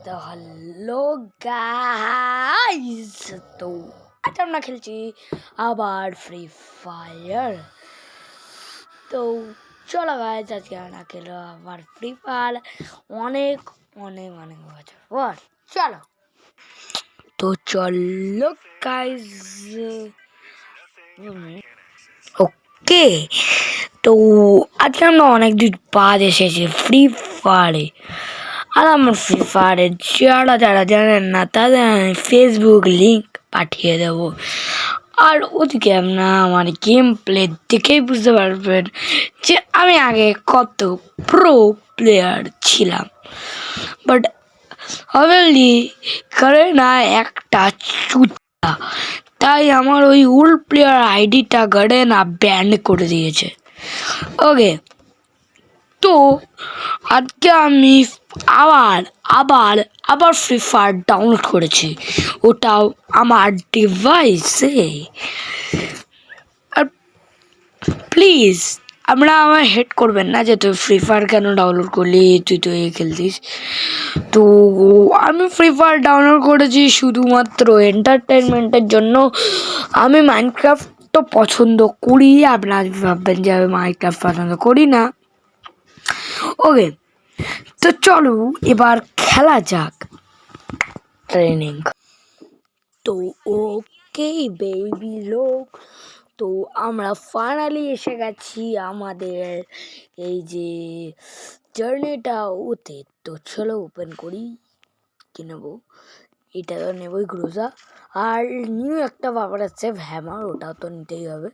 তো hello guys, তো আজ আমরা খেলছি আবার ফ্রি ফায়ার। তো চলো গাইস, আজকে আমরা খেলো আবার ফ্রি ফায়ার অনেক অনেক অনেক বছর পর। চলো তো চলো গাইস, ওকে। তো আজকে আমরা অনেক দিন বাদ এসেছি ফ্রি ফায়ারে। আর আমার ফ্রি ফায়ারের যারা যারা জানেন না তাদের আমি ফেসবুক লিঙ্ক পাঠিয়ে দেবো। আর ওদিকে আপনারা আমার গেম প্লে দেখেই বুঝতে পারবেন যে আমি আগে কত প্রো প্লেয়ার ছিলাম। বাট অবভিয়াসলি করে না একটা চুতা, তাই আমার ওই উল প্লেয়ার আইডিটা গড়ে না ব্যান করে দিয়েছে। ওকে, তো আজকে আমি আবার আবার আবার ফ্রি ফায়ার ডাউনলোড করেছি, ওটাও আমার ডিভাইসে। আর প্লিজ আমরা আমার হেড করবেন না যে তুই ফ্রি ফায়ার কেন ডাউনলোড করলি, তুই তো এই খেলতিস। তো আমি ফ্রি ফায়ার ডাউনলোড করেছি শুধুমাত্র এন্টারটেনমেন্টের জন্য। আমি মাইনক্রাফট তো পছন্দ করি, আপনারা ভাববেন যে আমি মাইনক্রাফট পছন্দ করি না। ওকে, তো চলো এবার খেলা যাক ট্রেনিং। তো ওকে বেবি লোক, তো আমরা ফাইনালি এসে গেছি আমাদের এই যে জার্নিটা ওতে। তো চলো ওপেন করি, কি নেবো, এটা তো নেবই গ্রোজা। আর নিউ একটা ব্যাপার আছে হ্যামার, ওটাও তো নিতেই হবে।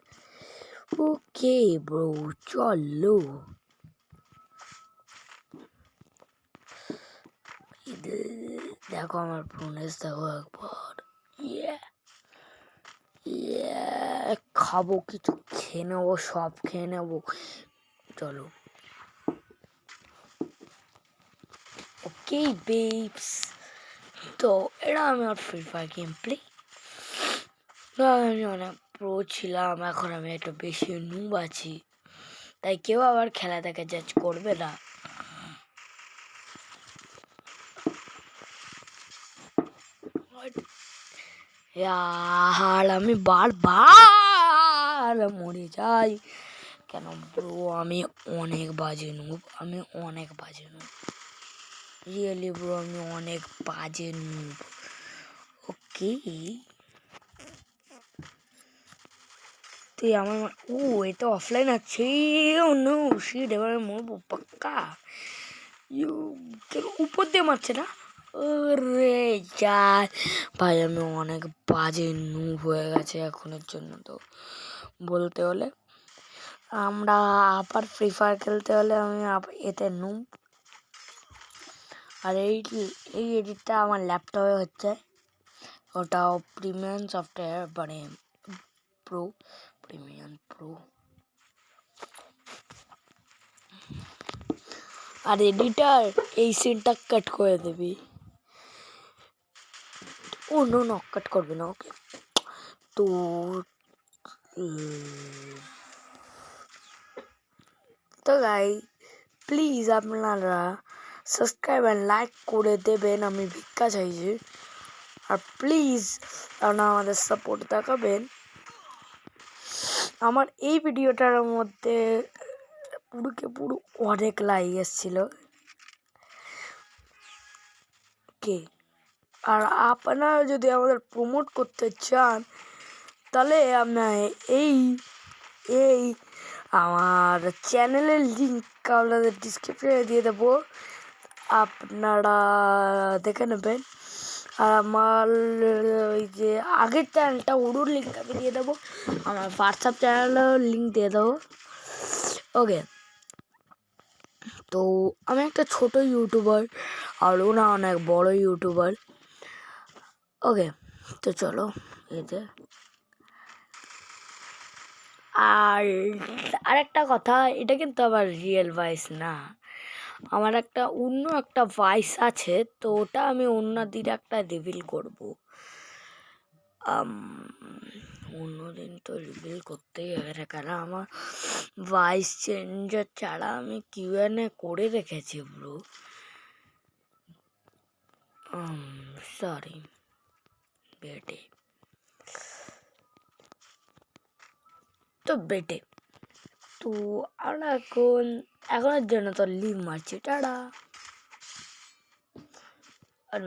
ওকে ব্রো, চলো। দেখো আমার প্রোনেস দেখো একবার। খাবো কিছু, খেয়ে নেবো, সব খেয়ে নেবো। চলো ওকে বেবস, তো এটা আমার ফ্রি ফায়ার গেম প্লে। আমি অনেক প্রো ছিলাম, এখন আমি একটু বেশি নুব আছি, তাই কেউ আবার খেলাটাকে জাজ করবে না। আর আমি বারবার মরে যাই কেন ব্রো? আমি অনেক বাজে নুব, আমি অনেক বাজে নুব, রিয়েলি ব্রো, আমি অনেক বাজে নুব। ওকে, তুই আমার এটা অফলাইন আছে। ও নো শিট, এবারে মরবো পাক্কা। কেন উপর দিয়ে মারছে না? রে যার ভাই, আমি অনেক বাজে নুব হয়ে গেছে এখনের জন্য। তো বলতে হলে আমরা আবার ফ্রি ফায়ার খেলতে হলে আমি এতে নুব। আর এই এডিটটা আমার ল্যাপটপে হচ্ছে, ওটাও প্রিমিয়াম সফটওয়্যার, মানে প্রো, প্রিমিয়াম প্রো। আর এডিটার এই সিনটা কাট করে দেবি। ও নো নো, কাট করবে না। ওকে, তো তো গাই প্লিজ আপনারা সাবস্ক্রাইব অ্যান্ড লাইক করে দেবেন, আমি ভিক্ষা চাইছি। আর প্লিজ আপনারা আমাদের সাপোর্ট দেখাবেন। আমার এই ভিডিওটার মধ্যে পুরো অনেক লাইক এসেছিল। কে আর আপনারা যদি আমাদের প্রমোট করতে চান, তাহলে আপনার এই এই আমার চ্যানেলের লিঙ্ক আপনাদের ডিসক্রিপশনে দিয়ে দেবো, আপনারা দেখে নেবেন। আর আমার ওই যে আগের চ্যানেলটা, ওরুর লিঙ্ক আমি দিয়ে দেবো, আমার হোয়াটসঅ্যাপ চ্যানেলেও লিঙ্ক দিয়ে দেবো। ওকে, তো আমি একটা ছোট ইউটিউবার, আর ওরা অনেক বড় ইউটিউবার। ওকে, তো চলো এতে। আর আরেকটা কথা, এটা কিন্তু আমার রিয়েল ভয়েস না, আমার অন্য একটা ভয়েস আছে, তো ওটা আমি অন্যদিন একটা রিভিল করব। অন্যদিন তো রিভিল করতেই হবে, কারণ আমার ভয়েস চেঞ্জার ছাড়া আমি কিউএনএ করে রেখেছি ব্রো। সরি বেটে, তো বেটে তো আমরা এখনের জন্য তো লিভ মারছি, টাটা। আর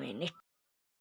মিনিট